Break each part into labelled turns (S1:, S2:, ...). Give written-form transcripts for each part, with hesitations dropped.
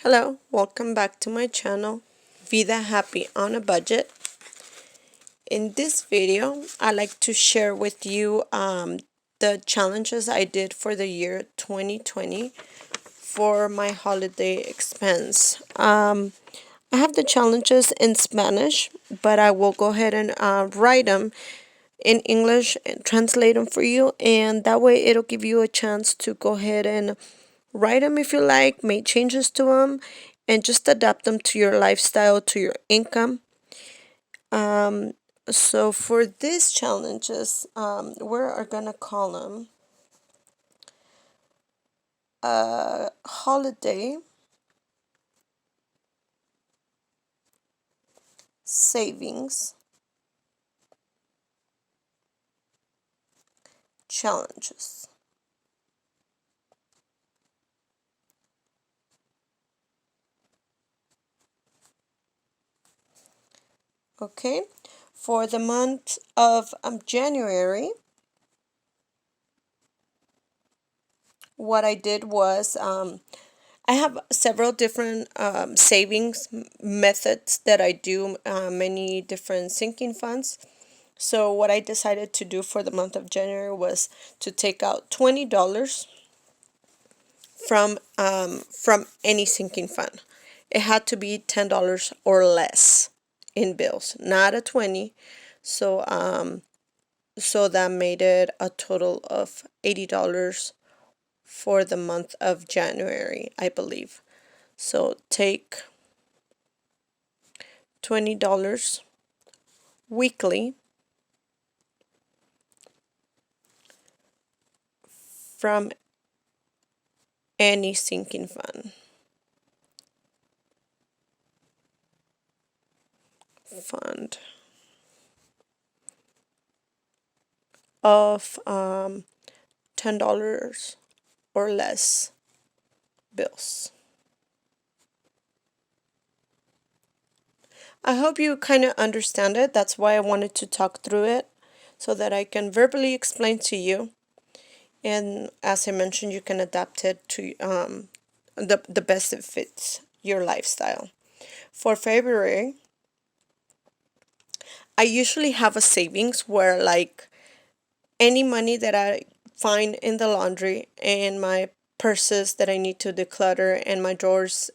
S1: Hello, welcome back to my channel, Vida Happy on a Budget. In this video, I'd like to share with you the challenges I did for the year 2020 for my holiday expense. I have the challenges in Spanish, but I will go ahead and write them in English and translate them for you, and that way it'll give you a chance to go ahead and write them if you like, make changes to them, and just adapt them to your lifestyle, to your income. Um, so for these challenges, we're gonna call them holiday savings challenges. Okay, for the month of January, what I did was I have several different savings methods that I do, many different sinking funds. So what I decided to do for the month of January was to take out $20 from any sinking fund. It had to be $10 or less in bills, not a 20. So so that made it a total of $80 for the month of January, I believe. So take $20 weekly from any sinking fund of $10 or less bills. I hope you kind of understand it. That's why I wanted to talk through it so that I can verbally explain to you. And as I mentioned, you can adapt it to the best it fits your lifestyle. For February, I usually have a savings where, like, any money that I find in the laundry and my purses that I need to declutter and my drawers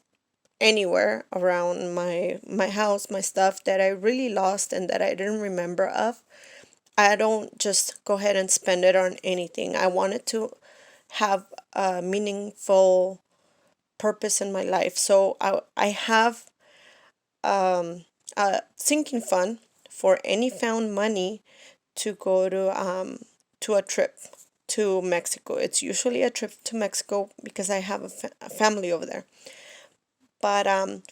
S1: anywhere around my house, my stuff that I really lost and that I didn't remember of, I don't just go ahead and spend it on anything. I wanted to have a meaningful purpose in my life. So I have a sinking fund for any found money to go to a trip to Mexico. It's usually a trip to Mexico because I have a family over there. But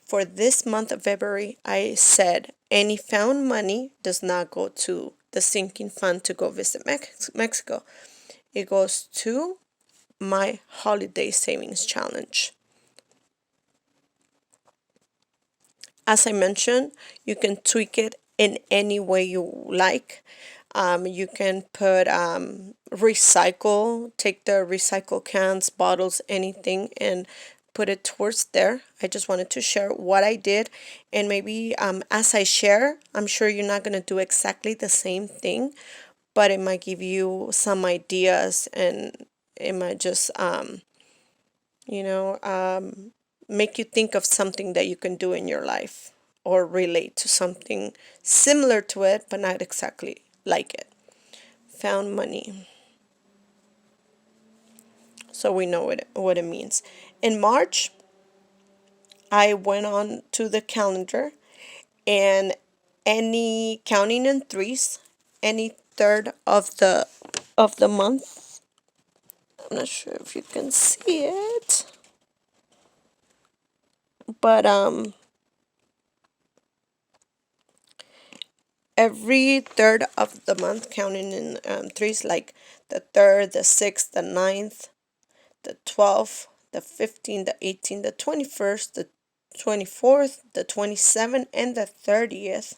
S1: for this month of February, I said any found money does not go to the sinking fund to go visit Mexico. It goes to my holiday savings challenge. As I mentioned, you can tweak it in any way you like. You can put recycle, take the recycle cans, bottles, anything, and put it towards there. I just wanted to share what I did, and maybe as I share, I'm sure you're not going to do exactly the same thing, but it might give you some ideas, and it might just you know, make you think of something that you can do in your life or relate to something similar to it, but not exactly like it. Found money. So we know what it means. In March, I went on to the calendar and any counting in threes, any third of the month. I'm not sure if you can see it, but every third of the month, counting in threes, like the third, the sixth, the ninth, the 12th, the 15th, the 18th, the 21st, the 24th, the 27th, and the 30th.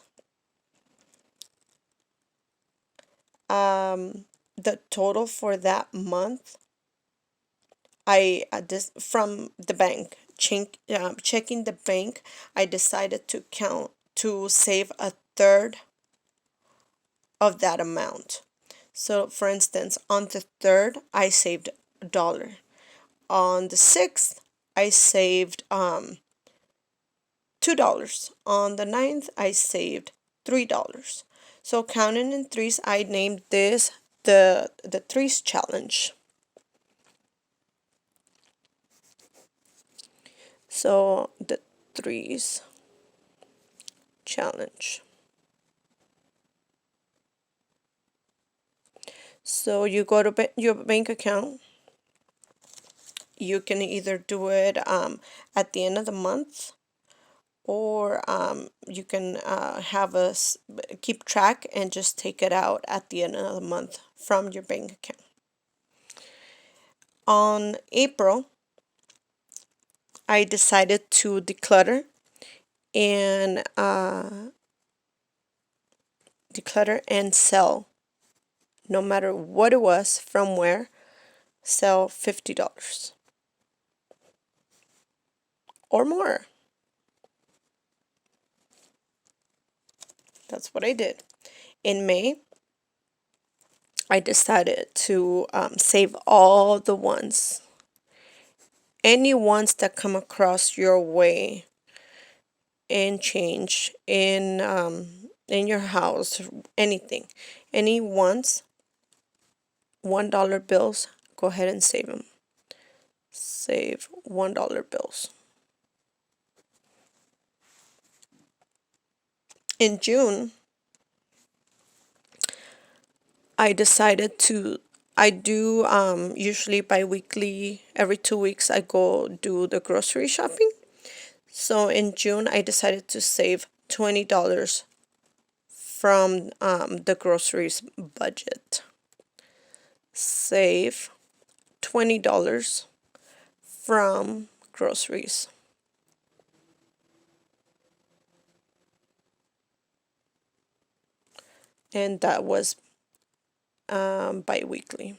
S1: The total for that month, this from the bank, checking the bank, I decided to save a third of that amount. So for instance, on the third, I saved $1. On the sixth, I saved $2. On the ninth, I saved $3. So counting in threes, I named this the threes challenge. So the threes challenge. So you go to your bank account. You can either do it at the end of the month, or you can have us keep track and just take it out at the end of the month from your bank account. On April, I decided to declutter and sell, no matter what it was, from where, sell $50 or more. That's what I did. In May, I decided to save all the ones, any ones that come across your way in change, in your house, anything, any ones, $1 bills. Go ahead and save them. Save $1 bills. In June, I decided to. I do usually bi-weekly, every 2 weeks I go do the grocery shopping. So in June, I decided to save $20 from the groceries budget. Save $20 from groceries. And that was bi-weekly.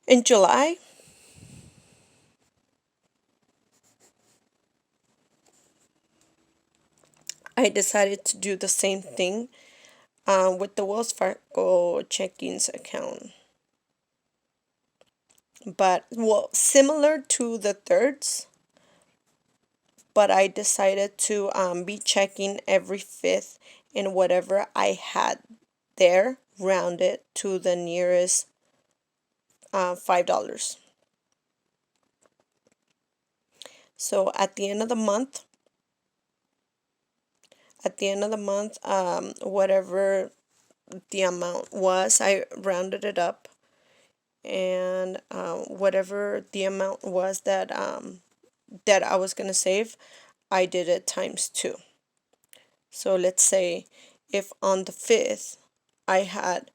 S1: In July, I decided to do the same thing with the Wells Fargo checkings account. But, well, similar to the thirds, but I decided to be checking every fifth in whatever I had there, rounded to the nearest $5. So at the end of the month, whatever the amount was, I rounded it up, and whatever the amount was that I was gonna save, I did it times two. So let's say if on the fifth I had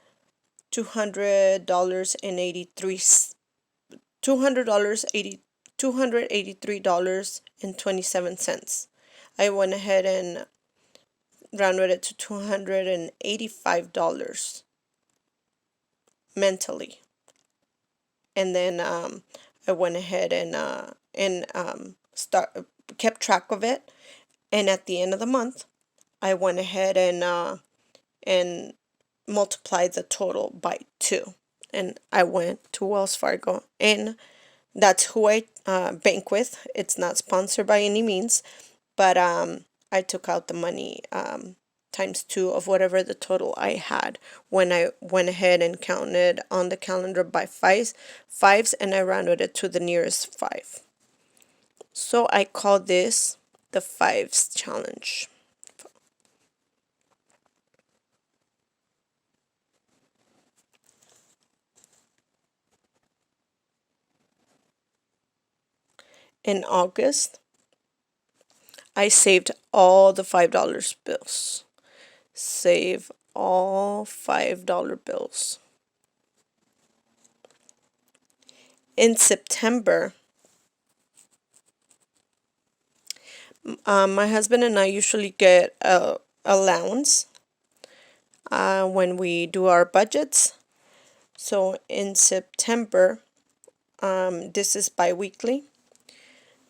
S1: $200 $283.27. I went ahead and rounded it to $285 mentally, and then I went ahead and start kept track of it, and at the end of the month, I went ahead and multiplied the total by two, and I went to Wells Fargo, and that's who I bank with. It's not sponsored by any means, but I took out the money times two of whatever the total I had when I went ahead and counted on the calendar by fives, and I rounded it to the nearest five. So I call this the fives challenge. In August, I saved all the $5 bills. Save all $5 bills. In September, my husband and I usually get a allowance when we do our budgets. So in September, this is bi-weekly,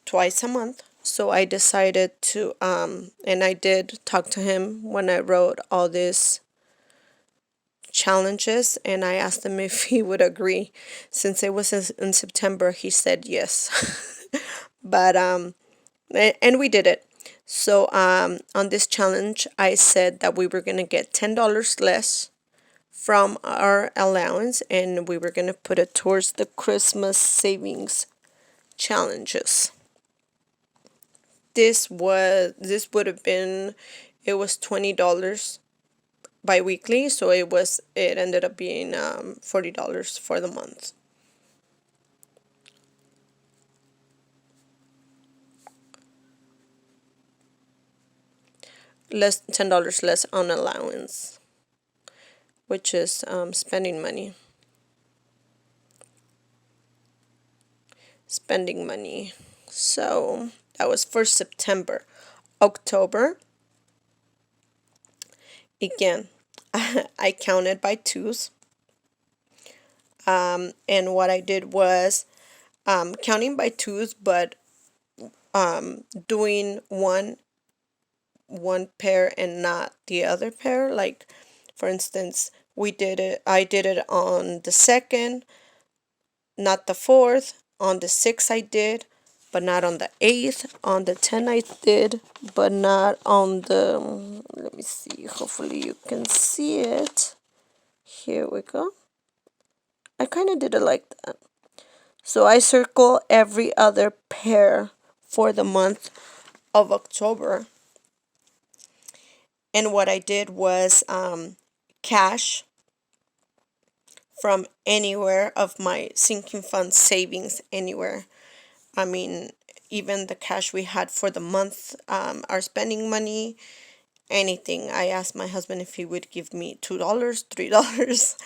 S1: twice a month. So I decided to, and I did talk to him when I wrote all these challenges, and I asked him if he would agree. Since it was in September, he said yes. But and we did it. So on this challenge, I said that we were gonna get $10 less from our allowance, and we were gonna put it towards the Christmas savings challenges. This would have been, it was $20 bi-weekly, so it ended up being $40 for the month. Less $10 less on allowance, which is spending money. Spending money. So that was for September. October, again, I counted by twos. And what I did was counting by twos, but doing one pair and not the other pair. Like, for instance, I did it on the 2nd, not the 4th. On the 6th I did, but not on the 8th. On the 10th I did, but not on the, let me see, hopefully you can see it. Here we go. I kind of did it like that. So I circle every other pair for the month of October. And what I did was cash from anywhere of my sinking fund savings, anywhere. I mean, even the cash we had for the month, our spending money, anything. I asked my husband if he would give me $2, $3,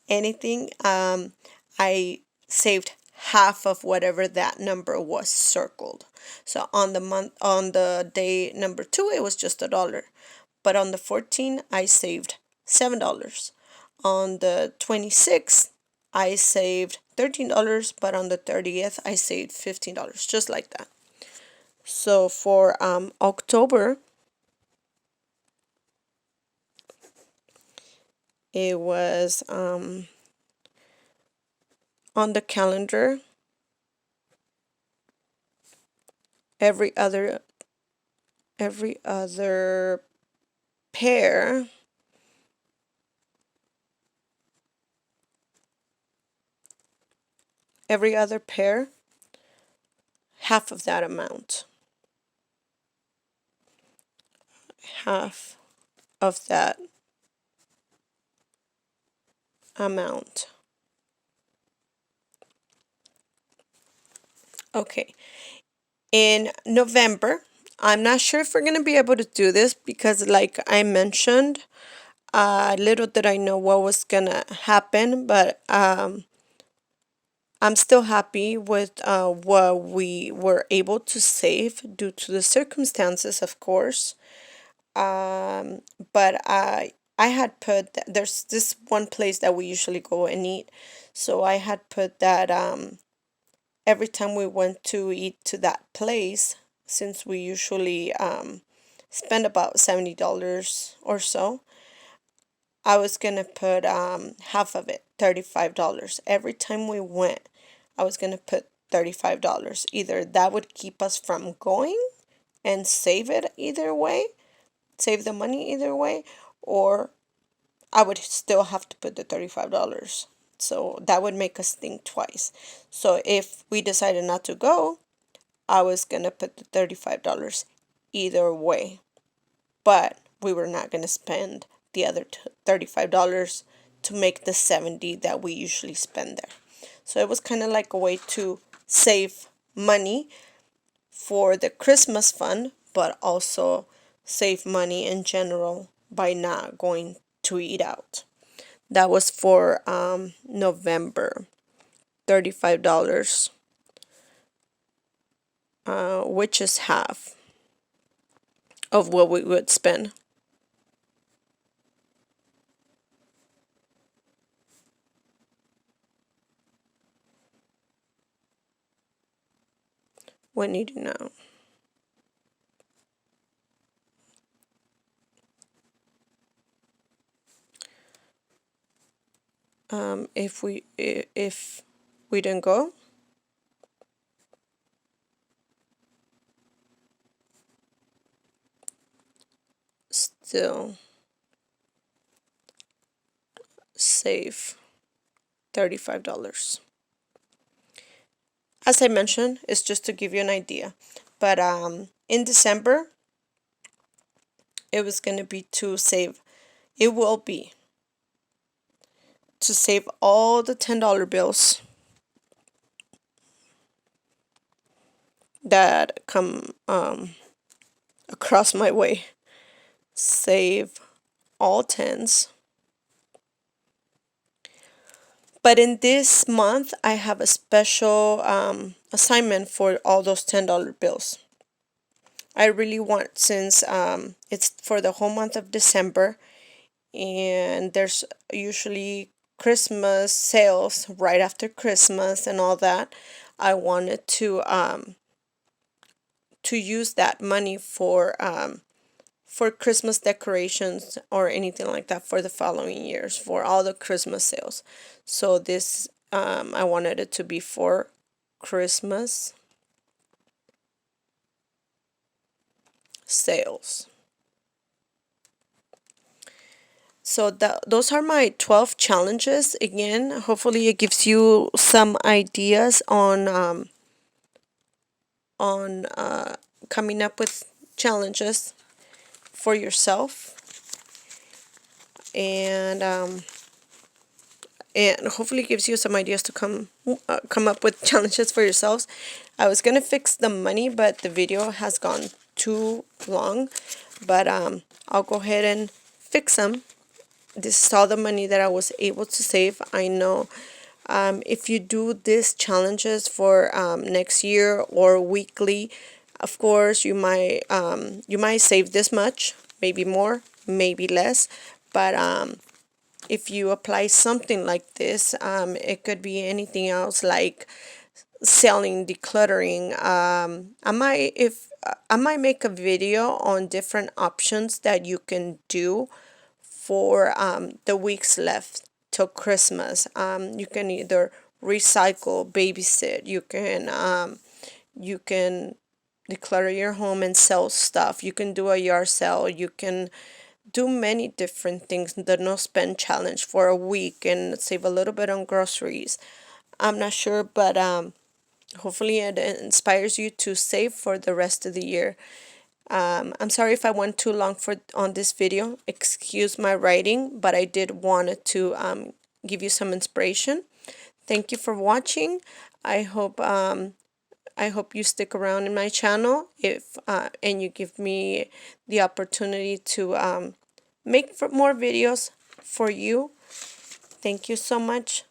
S1: anything. I saved half of whatever that number was circled. So on the day number 2, it was just $1. But on the 14th, I saved $7. On the 26th, I saved $13, but on the 30th, I saved $15, just like that. So for October, it was on the calendar every other pair every other pair, half of that amount. Half of that amount. Okay. In November, I'm not sure if we're going to be able to do this because, like I mentioned, little did I know what was going to happen, but I'm still happy with what we were able to save due to the circumstances, of course. But I had put there's this one place that we usually go and eat, so I had put that every time we went to eat to that place, since we usually spend about $70 or so, I was gonna put half of it, $35. Every time we went, I was gonna put $35. Either that would keep us from going and save it either way, save the money either way, or I would still have to put the $35. So that would make us think twice. So if we decided not to go, I was gonna put the $35 either way. But we were not gonna spend the other $35 to make the 70 that we usually spend there. So it was kind of like a way to save money for the Christmas fund, but also save money in general by not going to eat out. That was for November, $35, which is half of what we would spend. $189. If we didn't go, still save $35. As I mentioned, it's just to give you an idea. But in December, it was going to be to save, it will be to save all the $10 bills that come across my way. Save all tens. But in this month, I have a special assignment for all those $10 bills. I really want, since it's for the whole month of December, and there's usually Christmas sales right after Christmas and all that, I wanted to use that money for Christmas decorations or anything like that for the following years, for all the Christmas sales. So this I wanted it to be for Christmas sales. So those are my 12 challenges. Again, hopefully it gives you some ideas on coming up with challenges for yourself, and hopefully gives you some ideas to come up with challenges for yourselves. I was gonna fix the money, but the video has gone too long. But I'll go ahead and fix them. This is all the money that I was able to save. I know if you do these challenges for next year or weekly, of course you might save this much, maybe more, maybe less, but if you apply something like this, it could be anything else like selling, decluttering. I might make a video on different options that you can do for the weeks left till Christmas. You can either recycle, babysit. You can declutter your home and sell stuff. You can do a yard sale. You can do many different things. The no spend challenge for a week and save a little bit on groceries. I'm not sure, but hopefully it inspires you to save for the rest of the year. I'm sorry if I went too long for on this video. Excuse my writing, but I did wanted to give you some inspiration. Thank you for watching. I hope I hope you stick around in my channel if and you give me the opportunity to make more videos for you. Thank you so much.